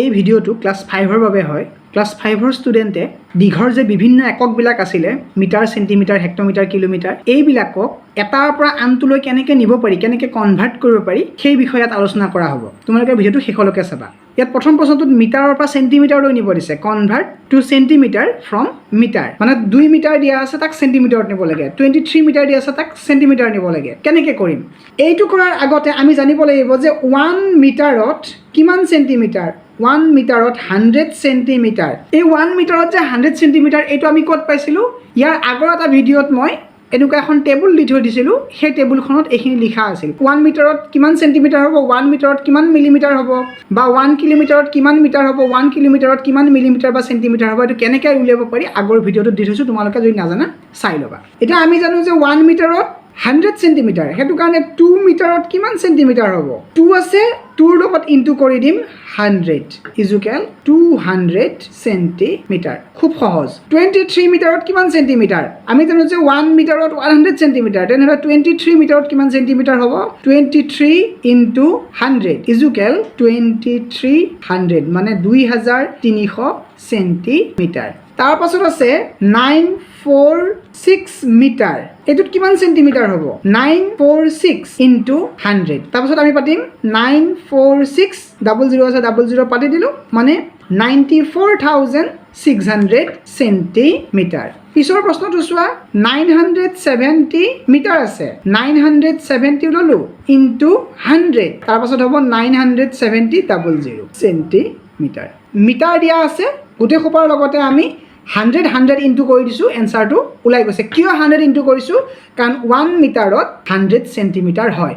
এই ভিডিঅ'টো ক্লাছ 5ৰ বাবে হয়। ক্লাছ 5ৰ ষ্টুডেণ্টে দীঘৰ যে বিভিন্ন এককবিলাক আছিলে মিটাৰ, চেণ্টিমিটাৰ, হেক্টমিটাৰ, কিলোমিটাৰ, এইবিলাকক এটাৰ পৰা আনটোলৈ কেনেকৈ নিব পাৰি, কেনেকৈ কনভাৰ্ট কৰিব পাৰি, সেই বিষয়ে ইয়াত আলোচনা কৰা হ'ব। তোমালোকে ভিডিঅ'টো শেষলৈকে চাবা। ইয়াত প্ৰথম প্ৰশ্নটোত মিটাৰৰ পৰা চেণ্টিমিটাৰলৈ নিব দিছে। Convert to centimetre from metre, মানে 2 মিটাৰ দিয়া আছে তাক চেণ্টিমিটাৰত নিব লাগে, 23 মিটাৰ দিয়া আছে তাক চেণ্টিমিটাৰ নিব লাগে। কেনেকৈ কৰিম? এইটো কৰাৰ আগতে আমি জানিব লাগিব যে 1 মিটাৰত কিমান চেণ্টিমিটাৰ। 1 মিটাৰত 100 চেণ্টিমিটাৰ। এই 1 মিটাৰত যে 100 চেণ্টিমিটাৰ, এইটো আমি ক'ত পাইছিলোঁ? ইয়াৰ আগৰ এটা ভিডিঅ'ত মই এনেকুৱা এখন টেবুল দি থৈ দিছিলোঁ। সেই টেবুলখনত এইখিনি লিখা আছিল। 1 মিটাৰত কিমান চেণ্টিমিটাৰ হ'ব, 1 মিটাৰত কিমান মিলিমিটাৰ হ'ব, বা 1 কিলোমিটাৰত কিমান মিটাৰ হ'ব, 1 কিলোমিটাৰত কিমান মিলিমিটাৰ বা চেণ্টিমিটাৰ হ'ব, এইটো কেনেকৈ উলিয়াব পাৰি আগৰ ভিডিঅ'টোত দি থৈছোঁ। তোমালোকে যদি নাজানা চাই ল'বা। এতিয়া আমি জানো যে 1 মিটাৰত 100 চেণ্টিমিটাৰ, সেইটো কাৰণে 2 মিটাৰত কিমান চেণ্টিমিটাৰ হ'ব? 2 আছে, 2ৰ লগত ইনটু কৰি দিম 100 ইজুকেল 200 চেণ্টিমিটাৰ। খুব সহজ। 23 মিটাৰত কিমান চেণ্টিমিটাৰ? আমি জানো যে 1 মিটাৰত 100 চেণ্টিমিটাৰ, তেনেহ'লে 23 মিটাৰত কিমান চেণ্টিমিটাৰ হ'ব? 23 ইনটু 100 ইজুকেল 2300, মানে 2300 চেণ্টিমিটাৰ। তাৰপাছত আছে 946 মিটাৰ। এইটোত কিমান চেণ্টিমিটাৰ হ'ব? 946 ইনটু 100। তাৰপাছত আমি পাতিম 946, 00 আছে, 00 পাতি দিলোঁ, মানে 94,600 চেণ্টিমিটাৰ। পিছৰ প্ৰশ্নটো চোৱা, 970 মিটাৰ আছে, 970 ল'লোঁ ইনটু 100, তাৰপাছত হ'ব 970 চেণ্টিমিটাৰ। মিটাৰ দিয়া আছে, গোটেই সোপাৰ লগতে আমি 100 ইনটু কৰি দিছোঁ, এনচাৰটো ওলাই গৈছে। কিয় 100 ইনটু কৰিছোঁ? কাৰণ 1 মিটাৰত 100 চেণ্টিমিটাৰ হয়।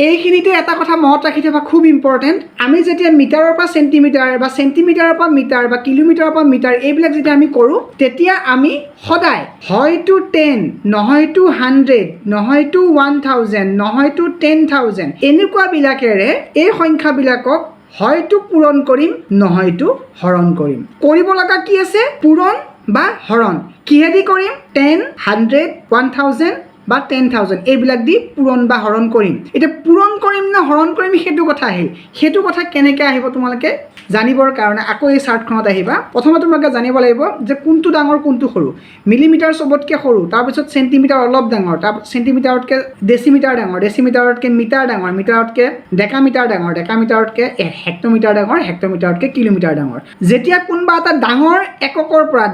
এইখিনিতে এটা কথা মনত ৰাখি থবা, খুব ইম্পৰ্টেণ্ট। আমি যেতিয়া মিটাৰৰ পৰা চেণ্টিমিটাৰ, বা চেণ্টিমিটাৰৰ পৰা মিটাৰ, বা কিলোমিটাৰৰ পৰা মিটাৰ, এইবিলাক যেতিয়া আমি কৰোঁ, তেতিয়া আমি সদায় হয়তো 10, নহয়তো 100, নহয়তো 1000, নহয়তো 10,000, এনেকুৱাবিলাকেৰে এই সংখ্যাবিলাকক হয়তো পূৰণ কৰিম, নহয়তো হৰণ কৰিম। কৰিব লগা কি আছে? পূৰণ বা হৰণ। কিহেদি কৰিম? 10, 100, 1000 বা 10,000, এইবিলাক দি পূৰণ বা হৰণ কৰিম। এতিয়া পূৰণ কৰিম নে হৰণ কৰিম, সেইটো কথা আহিল। সেইটো কথা কেনেকৈ আহিব তোমালোকে জানিবৰ কাৰণে আকৌ এই চাৰ্টখনত আহিবা। প্ৰথমে তোমালোকে জানিব লাগিব যে কোনটো ডাঙৰ, কোনটো সৰু। মিলিমিটাৰ চবতকৈ সৰু, তাৰপিছত চেণ্টিমিটাৰ অলপ ডাঙৰ, তাৰপিছত চেণ্টিমিটাৰতকৈ ডেচিমিটাৰ ডাঙৰ, ডেচিমিটাৰতকৈ মিটাৰ ডাঙৰ, মিটাৰতকৈ ডেকামিটাৰ ডাঙৰ, ডেকামিটাৰতকৈ হেক্টমিটাৰ ডাঙৰ, হেক্টমিটাৰতকৈ কিলোমিটাৰ ডাঙৰ। যেতিয়া কোনোবা এটা ডাঙৰ এককৰ পৰা,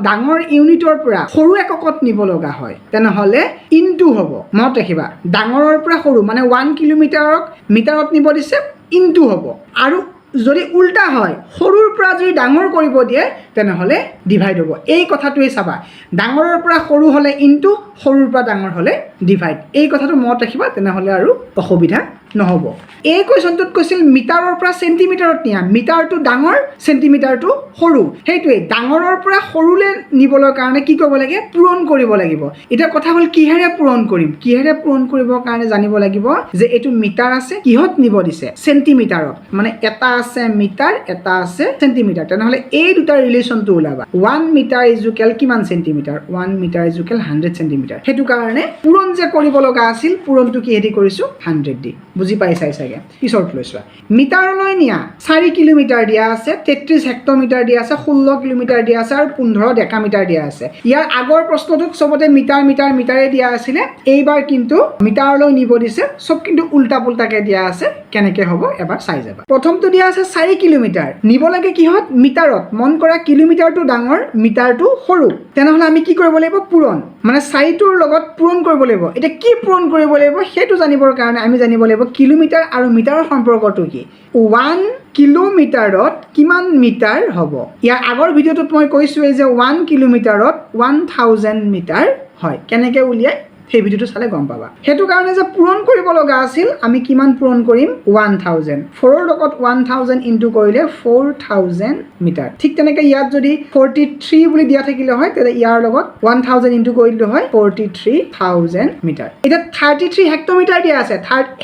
ডাঙৰ ইউনিটৰ পৰা সৰু এককত নিব লগা হয়, তেনেহ'লে ইনটু হ'ব। মনত ৰাখিবা, ডাঙৰৰ পৰা সৰু, মানে 1 কিলোমিটাৰক মিটাৰত নিব দিছে, ইনটু হ'ব। আৰু যদি উল্টা হয়, সৰুৰ পৰা যদি ডাঙৰ কৰিব দিয়ে, তেনেহ'লে ডিভাইড হ'ব। এই কথাটোৱেই চাবা, ডাঙৰৰ পৰা সৰু হ'লে ইনটু, সৰুৰ পৰা ডাঙৰ হ'লে ডিভাইড। এই কথাটো মনত ৰাখিবা, তেনেহ'লে আৰু অসুবিধা নহ'ব। এই কুৱেশ্যনটোত কৈছিল মিটাৰৰ পৰা চেণ্টিমিটাৰত নিয়া, মিটাৰটো ডাঙৰ, চেণ্টিমিটাৰটো সৰু। সেইটোৱেই, ডাঙৰৰ পৰা সৰুলৈ নিবলৈ কাৰণে কি কৰিব লাগে? পূৰণ কৰিব লাগিব। এতিয়া কথা হ'ল কিহেৰে পূৰণ কৰিম? কিহেৰে পূৰণ কৰিবৰ কাৰণে জানিব লাগিব যে এইটো মিটাৰ আছে, কিহত নিব দিছে? চেণ্টিমিটাৰত, মানে এটা আছে মিটাৰ, এটা আছে চেণ্টিমিটাৰ। তেনেহ'লে এই দুটা ৰিলেশ্যনটো ওলাবা। 1 মিটাৰ ইজুকেল কিমান চেণ্টিমিটাৰ? 1 metre is equal 100 centimetre. সেইটো কাৰণে পূৰণ যে কৰিব লগা আছিল, পূৰণটো কিহেদি কৰিছোঁ? 100 দি। বুজি পাইছাই চাগে। পিছত লৈ চোৱা, মিটাৰলৈ নিয়া 4 কিলোমিটাৰ দিয়া আছে, 33 হেক্টমিটাৰ দিয়া আছে, 16 কিলোমিটাৰ দিয়া আছে, আৰু 15 ডেকামিটাৰ দিয়া আছে। ইয়াৰ আগৰ প্ৰশ্নটোত চবতে মিটাৰে দিয়া আছিলে, এইবাৰ কিন্তু মিটাৰলৈ নিব দিছে, চব কিন্তু উল্টা পুল্টাকৈ দিয়া আছে। কেনেকৈ হ'ব এবাৰ চাই যাবা। প্ৰথমটো দিয়া আছে 4 কিলোমিটাৰ, নিব লাগে কিহত? মিটাৰত। মন কৰা, কিলোমিটাৰটো ডাঙৰ, মিটাৰটো সৰু। তেনেহ'লে আমি কি কৰিব লাগিব? পূৰণ, মানে 4টোৰ লগত পূৰণ কৰিব লাগিব। এতিয়া কি পূৰণ কৰিব লাগিব সেইটো জানিবৰ কাৰণে আমি জানিব লাগিব কিলোমিটাৰ আৰু মিটাৰৰ সম্পৰ্কটো কি। 1 কিলোমিটাৰত কিমান মিটাৰ হ'ব? ইয়াৰ আগৰ ভিডিঅ'টোত মই কৈছোঁৱেই যে 1 কিলোমিটাৰত 1000 মিটাৰ হয়। কেনেকৈ উলিয়াই সেই ভিডিঅ'টো চালে গম পাবা। সেইটো কাৰণে যে পূৰণ কৰিব লগা আছিল, আমি কিমান পূৰণ কৰিম? 1000। 4ৰ লগত 1000 ইনটু কৰিলে 4000 মিটাৰ। ঠিক তেনেকৈ ইয়াত যদি 43 বুলি দিয়া থাকিলে হয়, তেতিয়া ইয়াৰ লগত 1000 ইনটু কৰি দিলে হয় 43,000 মিটাৰ। এতিয়া 33 হেক্টমিটাৰ দিয়া আছে।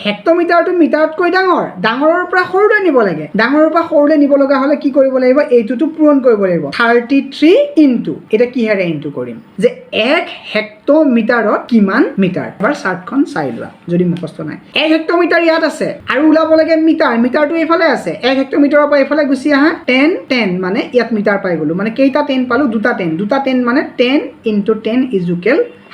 হেক্টমিটাৰটো মিটাৰতকৈ ডাঙৰ, ডাঙৰৰ পৰা সৰুলৈ নিব লাগে। ডাঙৰৰ পৰা সৰুলৈ নিব লগা হ'লে কি কৰিব লাগিব? এইটোতো পূৰণ কৰিব লাগিব। 33 ইনটু, এতিয়া কিহেৰে ইনটু কৰিম? যে 1 হেক্টমিটাৰত কিমান কিমান মিটাৰ এবাৰ চাৰ্টখন চাই লোৱা যদি মুখস্থ নাই 1 হেক্টমিটাৰ ইয়াত আছে আৰু ওলাব লাগে মিটাৰ মিটাৰটো এইফালে আছে 1 হেক্টমিটাৰৰ পৰা এইফালে গুচি আহা 10 মানে ইয়াত মিটাৰ পাই গলো মানে কেইটা 10 পালো দুটা 10 মানে 10 * 10 =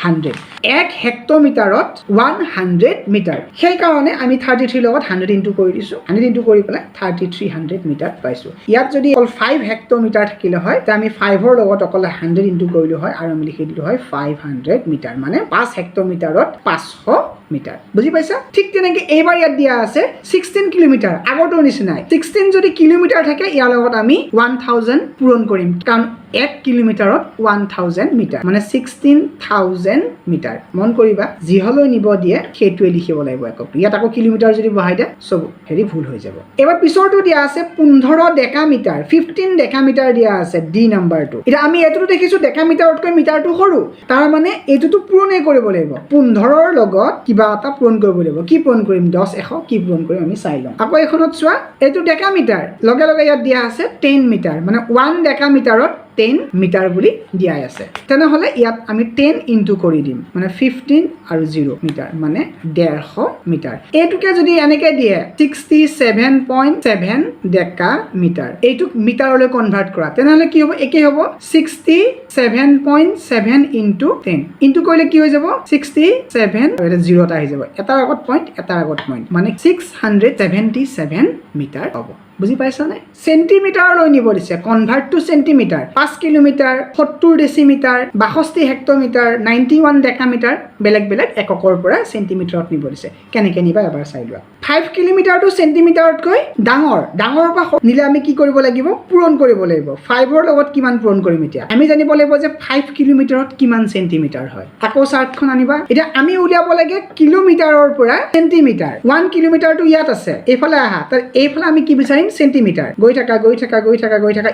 100 1 হেক্টমিটাৰত 100 মিটাৰ সেই কাৰণে আমি 33 লগত 100 ইনটু কৰি দিছো 100 ইনটু কৰি পেলাই 3300 মিটাৰ পাইছো ইয়াত যদি অকল 5 হেক্টমিটাৰ থাকিলে হয় তে আমি 5 ৰ লগত অকল 100 ইনটু কৰিলো হয় আৰু আমি লিখি দিলো হয় 500 মিটাৰ মানে 5 হেক্টমিটাৰত 500 মিটাৰ বুজি পাইছা ঠিক তেনেকৈ এইবাৰ ইয়াত দিয়া আছে 16 কিলোমিটাৰ আগৰটোৰ নিচিনাই 16 যদি কিলোমিটাৰ থাকে ইয়াৰ লগত আমি 1000 পূৰণ কৰিম কাৰণ 1 কিলোমিটাৰত 1000 মিটাৰ মানে 16000 মিটাৰ মন কৰিবা যি হলৈ নিব দিয়ে সেইটোৱে লিখিব লাগিব একক ইয়াত আকৌ কিলোমিটাৰ যদি বহাই দে সব হেৰি ভুল হৈ যাব এবাৰ পিছৰটো দিয়া আছে 15 ডেকামিটাৰ 15 ডেকামিটাৰ দিয়া আছে ডি নাম্বাৰটো এটা আমি এটোটো দেখিছো ডেকামিটাৰতকৈ মিটাৰটো সৰু তাৰ মানে এটোটো পূৰণে কৰিব লাগিব 15 ৰ লগত কিবা এটা পূৰণ কৰিব লাগিব কি পূৰণ কৰিম 10 100 কি পূৰণ কৰিম আমি চাই লওঁ আকৌ এখনত চোৱা এটো ডেকামিটাৰ লগে লগে ইয়াত দিয়া আছে 10 মিটাৰ মানে 1 ডেকামিটাৰত 10 মিটাৰ বুলি দিয়া আছে তেনেহলে ইয়াত আমি 10 ইনটু কৰি দিম মানে 15 আৰু 0 মিটাৰ মানে 150 মিটাৰ এটুকে যদি এনেকে দিয়ে 67.7 ডেকা মিটাৰ এইটুক মিটাৰলৈ কনভাৰ্ট কৰা তেনেহলে কি হ'ব একে হ'ব 67.7 ইনটু 10 ইনটু কৰিলে কি হৈ যাব 67 এটা 0 টা আহি যাব এটাৰ আগত পইণ্ট এটাৰ আগত পইণ্ট মানে 677 মিটাৰ হ'ব বুজি পাইছা নে সেন্টিমিটাৰ লৈ নিব দিছে কনভাৰ্ট টু সেন্টিমিটাৰ 5 কিলোমিটাৰ 70 ডেসিমিটাৰ 62 হেক্টমিটাৰ 91 ডেকামিটাৰ বেলেগ বেলেগ এককৰ পৰা সেন্টিমিটাৰত নিব দিছে কেনেকৈ নিবা এবাৰ চাই লোৱা 5 কিলোমিটাৰ টু সেন্টিমিটাৰতকৈ ডাঙৰৰ পৰা নিলে আমি কি কৰিব লাগিব পূৰণ কৰিব লাগিব 5 ৰ লগত কিমান পূৰণ কৰিম এতিয়া আমি জানিব লাগিব যে 5 কিলোমিটাৰত কিমান সেন্টিমিটাৰ হয় আকৌ চাৰ্টখন আনিবা এতিয়া আমি উলিয়াব লাগে কিলোমিটাৰৰ পৰা সেন্টিমিটাৰ 1 কিলোমিটাৰটো ইয়াত আছে এইফালে আহা তাৰ এইফালে আমি কি বিচাৰিম সেন্টিমিটাৰ গৈ থাকা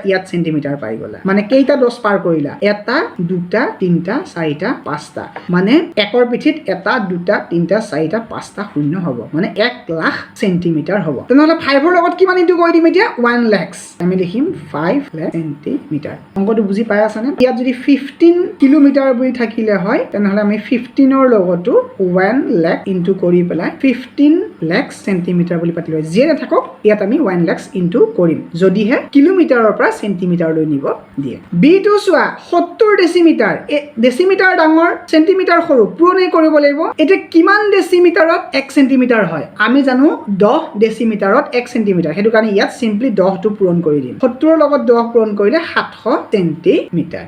ইয়াত সেন্টিমিটাৰ পাই গলা মানে কেইটা 10 পাৰ কৰিলা এটা দুটা তিনটা চাৰিটা পাঁচটা মানে একৰ পিঠিত এটা দুটা তিনটা চাৰিটা পাঁচটা শূন্য হ'ব মানে 1 লাখ সেন্টিমিটাৰ হ'ব তেনেহলে 5 ৰ লগত কিমান ইনটু কৰি দিম এতিয়া 1 লাখ আমি লিখিম 5 লাখ সেন্টিমিটাৰ অংকটো বুজি পাই আছানে ইয়াত যদি 15 কিলোমিটাৰ বুলি থাকিলে হয় তেনেহলে আমি 15 ৰ লগতো 1 লাখ ইনটু কৰি পেলাই 15 লাখ সেন্টিমিটাৰ বুলি পাতিলো যে নাথাকক ইয়াত আমি 1 লাখ ইনটু কৰিম যদিহে কিলোমিটাৰৰ পৰা সেন্টিমিটাৰ লৈ নিব দিয়ে বি টু চোৱা 70 ডেসিমিটাৰ ডেসিমিটাৰ ডাঙৰ সেন্টিমিটাৰ সৰু পূৰণে কৰিব লাগিব এটা কিমান ডেসিমিটাৰত 1 সেন্টিমিটাৰ হয় আমি জানো 10 ডেসিমিটাৰত 1 সেন্টিমিটাৰ হেতু কাৰণে ইয়াত সিম্পলি 10 টো পূৰণ কৰি দিম 70 ৰ লগত 10 পূৰণ কৰিলে 700 সেন্টিমিটাৰ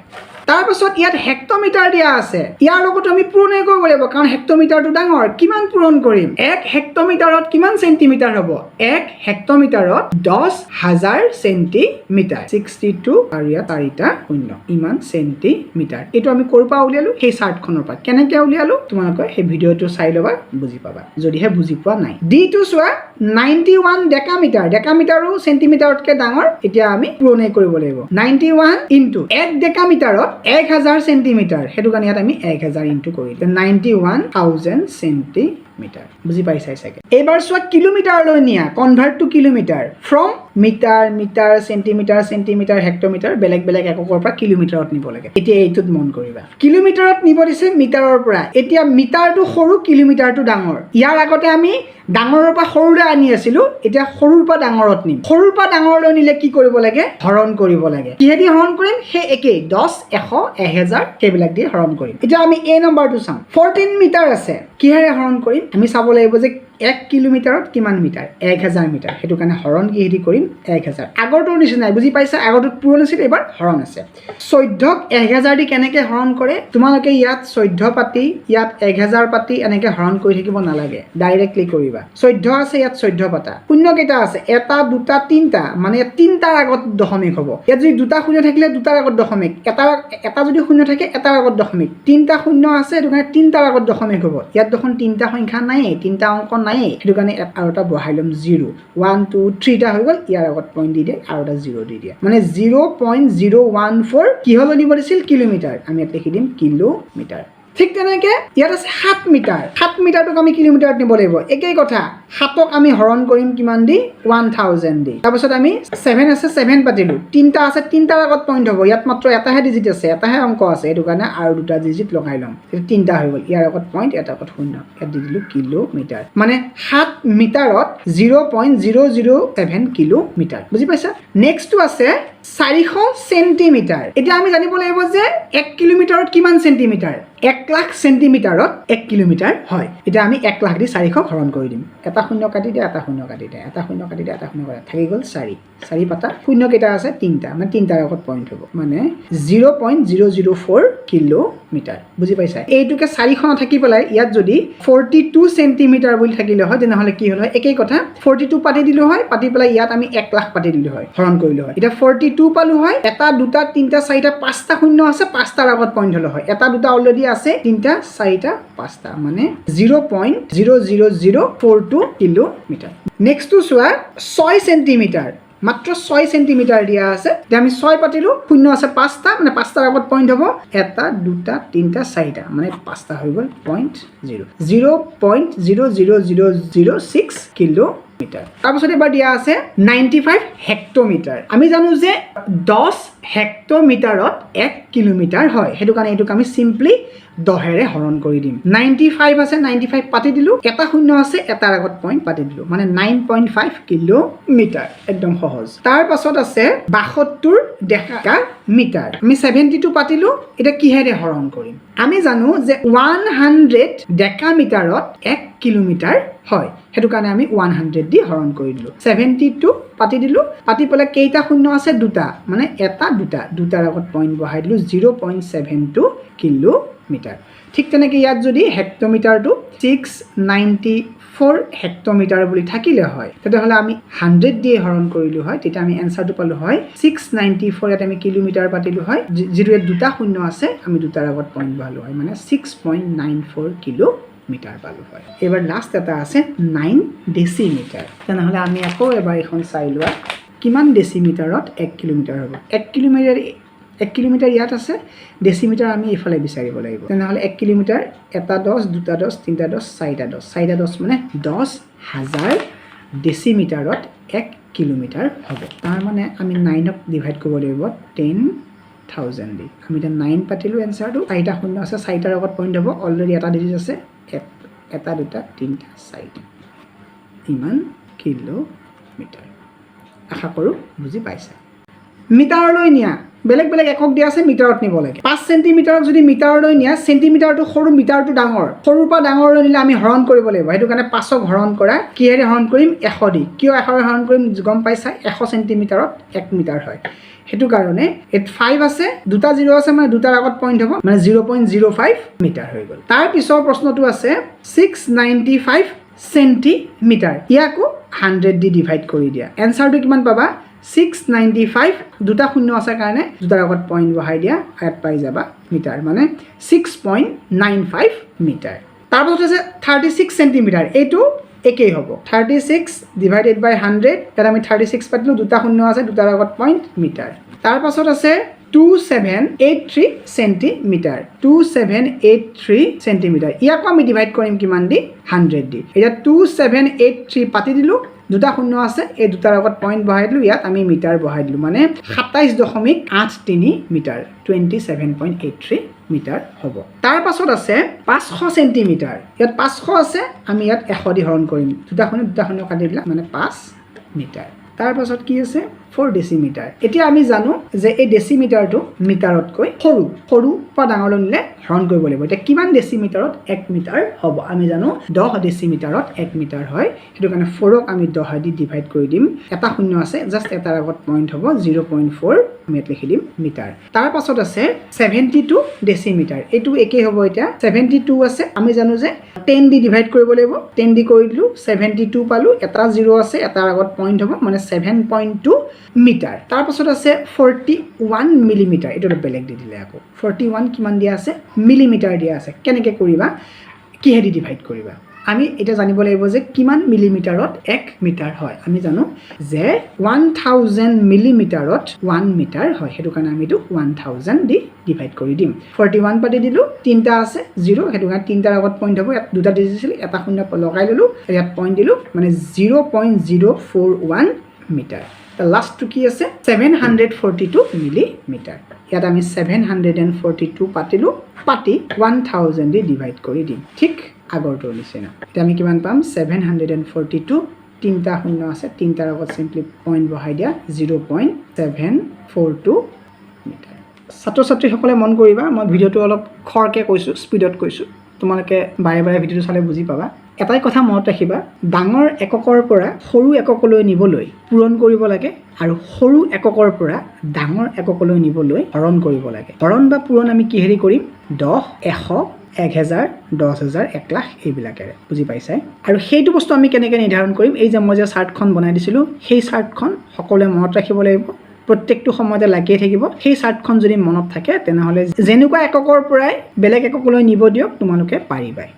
তাৰ পাছত ইয়াত হেক্টমিটাৰ দিয়া আছে ইয়াৰ লগত আমি পূৰণে কৰিব লাগিব কাৰণ হেক্টমিটাৰটো ডাঙৰ কিমান পূৰণ কৰিম 1 হেক্টমিটাৰত কিমান সেন্টিমিটাৰ হ'ব 1 হেক্টমিটাৰত 10000 সেন্টিমিটাৰ 62 আৰু ইয়াত 4টা শূন্য ইমান সেন্টিমিটাৰ এটো আমি কৰ পৰা উলিয়ালো সেই চাৰ্টখনৰ পৰা কেনেকৈ উলিয়ালো তোমালোকে সেই ভিডিঅটো চাই লবা বুজি পাবা যদিহে বুজি পোৱা নাই ডি টু চোৱা 91 ডেকামিটাৰো সেন্টিমিটাৰতকৈ ডাঙৰ এতিয়া আমি পূৰণে কৰিব লাগিব 91 ইনটু 1 ডেকামিটাৰত 1000 সেন্টিমিটাৰ হেতু কাৰণে ইয়াত আমি 1000 ইনটু কৰিলে 91000 সেন্টিমিটাৰ বুজি পাইছাই চাগে এবাৰ চোৱা কিলোমিটাৰলৈ নিয়া convert to kilometre from metre centimetre hectometre বেলেগ বেলেগ এককৰ পৰা কিলোমিটাৰত নিব লাগে এতিয়া এইটোত মন কৰিবা কিলোমিটাৰত নিব দিছে মিটাৰৰ পৰা এতিয়া মিটাৰটো সৰু কিলোমিটাৰটো ডাঙৰ ইয়াৰ আগতে আমি ডাঙৰৰ পৰা সৰুলৈ আনি আছিলো এতিয়া সৰুৰ পৰা ডাঙৰত নিম সৰুৰ পৰা ডাঙৰলৈ নিলে কি কৰিব লাগে হৰণ কৰিব লাগে কিহেদি হৰণ কৰিম সেই একেই 10 100 1000 কেবিলাক দি হৰণ কৰিম এতিয়া আমি এই নম্বৰটো চাম 14 মিটাৰ আছে কিহেৰে হৰণ কৰিম আমি চাব লাগিব যে 1 কিলোমিটাৰত কিমান মিটাৰ 1000 মিটাৰ হেতু কাৰণে হৰণ কিহেদি কৰিম 1000 আগৰটোৰ নিচিনাই বুজি পাইছা আগৰটোত পূৰণ আছিল এবাৰ হৰণ আছে 14ক 1000 দি কেনেকৈ হৰণ কৰে তোমালোকে ইয়াত 14 পাতি ইয়াত 1000 পাতি এনেকৈ হৰণ কৰি থাকিব নালাগে ডাইৰেক্টলি কৰিবা 14 আছে ইয়াত 14 পাতা শূন্য কেইটা আছে এটা দুটা তিনটা মানে তিনটাৰ আগত দশমিক হ'ব ইয়াত যদি দুটা শূন্য থাকিলে দুটাৰ আগত দশমিক এটা যদি শূন্য থাকে এটাৰ আগত দশমিক তিনটা শূন্য আছে হেতু কাৰণে তিনটাৰ আগত দশমিক হ'ব ইয়াত দেখোন তিনটা সংখ্যা নাই তিনটা অংক নাই হেতু কাৰণে আৰু এটা বহাই লম 0 1 2 3 টা হৈ গল ইয়াৰ আগত পইণ্ট দি দে আৰু এটা 0 দি দিয়া মানে 0.014 কি হল নিব দিছিল কিলোমিটাৰ আমি ইয়াত লিখি দিম কিলোমিটাৰ ঠিক তেনেকৈ ইয়াত আছে 7 মিটাৰ 7 মিটাৰটোক আমি কিলোমিটাৰত নিব লাগিব একেই কথা 7ক আমি হৰণ কৰিম কিমান দি 1000 দি তাৰপিছত আমি 7 আছে 7 পাতিলোঁ 3টা আছে 3টাৰ আগত পইণ্ট হ'ব ইয়াত মাত্ৰ এটাহে ডিজিট আছে এটাহে অংক আছে এইটো কাৰণে আৰু দুটা ডিজিট লগাই ল'ম এইটো 3টা হৈ গ'ল ইয়াৰ আগত পইণ্ট এটা আগত শূন্য ইয়াত দি দিলোঁ কিলোমিটাৰ মানে 7 মিটাৰত 0.007 কিলোমিটাৰ বুজি পাইছা নেক্সটটো আছে 400 সেন্টিমিটাৰ এতিয়া আমি জানিব লাগিব যে 1 কিলোমিটাৰত কিমান সেন্টিমিটাৰ 1 লাখ সেন্টিমিটাৰত 1 কিলোমিটাৰ হয় এতিয়া আমি 1 লাখ দি 400 হৰণ কৰি দিম এটা শূন্য কাটি দিয়া এটা শূন্য কাটি দিয়া এটা শূন্য কাটি দিয়া এটা শূন্য কাটি থাকি গ'ল 4 পাতা শূন্য কেইটা আছে 3টা মানে 3টাৰ আগত পইণ্ট হ'ব মানে 0.004 কিলোমিটাৰ বুজি পাইছা এইটোকে 400 নাথাকি পেলাই ইয়াত যদি 42 সেন্টিমিটাৰ বুলি থাকিলে হয় তেনেহ'লে কি হ'ল হয় একেই কথা 42 পাতি দিলো হয় পাতি পেলাই ইয়াত আমি 1 লাখ পাতি দিলো হয় হৰণ কৰিলো হয় এতিয়া 42 পালো হয় এটা দুটা তিনটা চাৰিটা পাঁচটা শূন্য আছে পাঁচটাৰ আগত পইণ্ট হলো হয় এটা দুটা অলৰেডি আছে তিনটা চাৰিটা পাঁচটা মানে 0.00042 কিলোমিটাৰ নেক্সটটো চোৱা 6 সেন্টিমিটাৰ মাত্ৰ 6 সেন্টিমিটাৰ দিয়া আছে যে আমি 6 পাতিলো শূন্য আছে 5টা মানে 5টাৰ আগত পইণ্ট হ'ব এটা দুটা তিনটা চাৰিটা মানে 5টা হৈ গ'ল 0.00006 কিলোমিটাৰ তাৰপিছত এবাৰ দিয়া আছে 95 হেক্টমিটাৰ আমি জানো যে 10 হেক্টমিটাৰত 1 কিলোমিটাৰ হয় সেইটো কাৰণে এইটোক আমি সিম্পলি 10ৰে হৰণ কৰি দিম 95 আছে 95 পাতি দিলো এটা শূন্য আছে এটাৰ আগত পইণ্ট পাতি দিলো মানে 9.5 কিলোমিটাৰ একদম সহজ তাৰ পাছত আছে 72 ডেকা মিটাৰ আমি 72 পাতিলো এটা কিহেৰে হৰণ কৰিম আমি জানো যে 100 ডেকা মিটাৰত 1 কিলোমিটাৰ হয় সেইটো কাৰণে আমি 100 দি হৰণ কৰি দিলো 72 পাতি দিলো পাতি পেলাই কেইটা শূন্য আছে দুটা মানে এটা দুটা দুটাৰ আগত পইণ্ট বহাই দিলো 0.72 কিলোমিটাৰ ঠিক তেনেকৈ ইয়াত যদি হেক্টমিটাৰটো 694 হেক্টমিটাৰ বুলি থাকিলে হয় তেতিয়াহ'লে আমি 100 দিয়ে হৰণ কৰিলো হয় তেতিয়া আমি এনসাৰটো পালো হয় 694 ইয়াত আমি কিলোমিটাৰ পাতিলো হয় যিটো দুটা শূন্য আছে আমি দুটাৰ আগত পইণ্ট বহালো হয় মানে 6.94 কিলোমিটাৰ পালো হয় এবাৰ লাষ্ট এটা আছে 9 ডেসিমিটাৰ তেনেহ'লে আমি আকৌ এবাৰ এখন চাই লোৱা কিমান ডেসিমিটাৰত 1 কিলোমিটাৰ হ'ব 1 কিলোমিটাৰ ইয়াত আছে ডেসিমিটাৰ আমি ইফালে বিচাৰিব লাগিব তেনেহ'লে 1 কিলোমিটাৰ এটা 10 দুটা 10 তিনটা 10 চাৰিটা 10 চাৰিটা 10 মানে 10,000 ডেসিমিটাৰত 1 কিলোমিটাৰ হ'ব তাৰ মানে আমি 9ক ডিভাইড কৰিব লাগিব 10,000 দি আমি এটা 9 পাতিলো এনসাৰটো চাৰিটা শূন্য আছে চাৰিটাৰ আগত পইণ্ট হ'ব অলৰেডি এটা ডিজিট আছে এটা দুটা তিনটা চাৰিটা ইমান কিলোমিটাৰ আশা কৰোঁ বুজি পাইছা মিটাৰলৈ নিয়া বেলেগ বেলেগ একক দিয়া আছে মিটাৰত নিব লাগে 5 সেন্টিমিটাৰক যদি মিটাৰলৈ নিয়া সেন্টিমিটাৰটো সৰু মিটাৰটো ডাঙৰ সৰুৰ পৰা ডাঙৰলৈ নিলে আমি হৰণ কৰিব লাগিব সেইটো কাৰণে 5ক হৰণ কৰা কিহেৰে হৰণ কৰিম 100 দি কিয় 100ৰে হৰণ কৰিম গম পাইছা 100 সেন্টিমিটাৰত 1 মিটাৰ হয় সেইটো কাৰণে 5 আছে দুটা 0 আছে মানে দুটাৰ আগত পইণ্ট হ'ব মানে 0.05 মিটাৰ হৈ গ'ল তাৰ পিছৰ প্ৰশ্নটো আছে 695 সেন্টিমিটাৰ ইয়াকো 100 দি ডিভাইড কৰি দিয়া এনসাৰটো কিমান পাবা 695 দুটা শূন্য আছে কাৰণে দুটাৰ আগত পইণ্ট বহাই দিয়া ইয়াত পাই যাবা মিটাৰ মানে 6.95 মিটাৰ তাৰপিছত আছে 36 সেন্টিমিটাৰ এইটো একেই হ'ব 36 ডিভাইডেড বাই 100 তাত আমি 36 পাতিলো দুটা শূন্য আছে দুটাৰ আগত পইণ্ট মিটাৰ তাৰ পাছত আছে 2783 সেন্টিমিটাৰ 2783 সেন্টিমিটাৰ ইয়াকো আমি ডিভাইড কৰিম কিমান দি 100 দি এটা 2783 পাতি দিলো দুটা শূন্য আছে এই দুটাৰ আগত পইণ্ট বহাই দিলো ইয়াত আমি মিটাৰ বহাই দিলো মানে 27.83 মিটাৰ 27.83 মিটাৰ হ'ব তাৰ পাছত আছে 500 সেন্টিমিটাৰ ইয়াত 500 আছে আমি ইয়াত 100 দি হৰণ কৰিম দুটা শূন্য কাটি দিলা মানে 5 মিটাৰ তাৰ পাছত কি আছে 4 ডেসিমিটাৰ এতিয়া আমি জানো যে এই ডেসিমিটাৰটো মিটাৰতকৈ সৰু পৰা ডাঙৰলৈ নিলে হৰণ কৰিব লাগিব এতিয়া কিমান ডেসিমিটাৰত 1 মিটাৰ হ'ব আমি জানো 10 ডেসিমিটাৰত 1 মিটাৰ হয় সেইটো কাৰণে 4ক আমি 10 দি ডিভাইড কৰি দিম এটা শূন্য আছে জাস্ট এটাৰ আগত পইণ্ট হ'ব 0.4 আমি ইয়াত লিখি দিম মিটাৰ তাৰ পাছত আছে 72 ডেসিমিটাৰ এইটো একেই হ'ব এতিয়া 72 আছে আমি জানো যে 10 দি ডিভাইড কৰিব লাগিব 10 দি কৰি দিলো 72 পালো এটা 0 আছে এটাৰ আগত পইণ্ট হ'ব মানে 7.2 মিটাৰ তাৰ পাছত আছে 41 মিলিমিটাৰ এইটো বেলেগ দি দিলে আকৌ 41 কিমান দিয়া আছে মিলিমিটাৰ দিয়া আছে কেনেকৈ কৰিবা কিহেদি ডিভাইড কৰিবা আমি এটা জানিব লাগিব যে কিমান মিলিমিটাৰত 1 মিটাৰ হয় আমি জানো যে 1000 মিলিমিটাৰত 1 মিটাৰ হয় হেতু কাৰণে আমি এটো 1000 দি ডিভাইড কৰি দিম 41 পাতি দিলো তিনটা আছে 0 হেতু কাৰণে তিনটাৰ আগত পইণ্ট হ'ব দুটা ডিজিট আছিল এটা শূন্য লগাই ললো ইয়াত পইণ্ট দিলো মানে 0.041 মিটাৰ The last to কি আছে 742 মিলিমিটাৰ ইয়াত আমি 742 পাতিলো পাতি 1000 দি ডিভাইড কৰি দিম ঠিক আগৰটো নিচিনা এতিয়া আমি কিমান পাম 742 তিনটা শূন্য আছে তিনটাৰ আগত সিম্পলি পইণ্ট বহাই দিয়া 0.742 মিটাৰ ছাত্ৰ ছাত্ৰীসকলে মন কৰিবা মই ভিডিওটো অলপ খৰকে কৈছো স্পিডত কৈছো তোমালোকে বাৰে বাৰে ভিডিওটো চালে বুজি পাবা এটাই কথা মনত ৰাখিবা ডাঙৰ এককৰ পৰা সৰু এককলৈ নিবলৈ পূৰণ কৰিব লাগে আৰু সৰু এককৰ পৰা ডাঙৰ এককলৈ নিবলৈ হৰণ কৰিব লাগে হৰণ বা পূৰণ আমি কি হেৰি কৰিম 10 100 1000 10000 1 লাখ এইবিলাকেৰে বুজি পাইছাই আৰু সেইটো বস্তু আমি কেনেকৈ নিৰ্ধাৰণ কৰিম এই যে মই যে চাৰ্টখন বনাই দিছিলো সেই চাৰ্টখন সকলোৱে মনত ৰাখিব লাগিব প্ৰত্যেকটো সময়তে লাগিয়ে থাকিব সেই চাৰ্টখন যদি মনত থাকে তেনেহলে যেনেকুৱা এককৰ পৰাই বেলেগ এককলৈ নিব দিয়ক তোমালোকে পাৰিবাই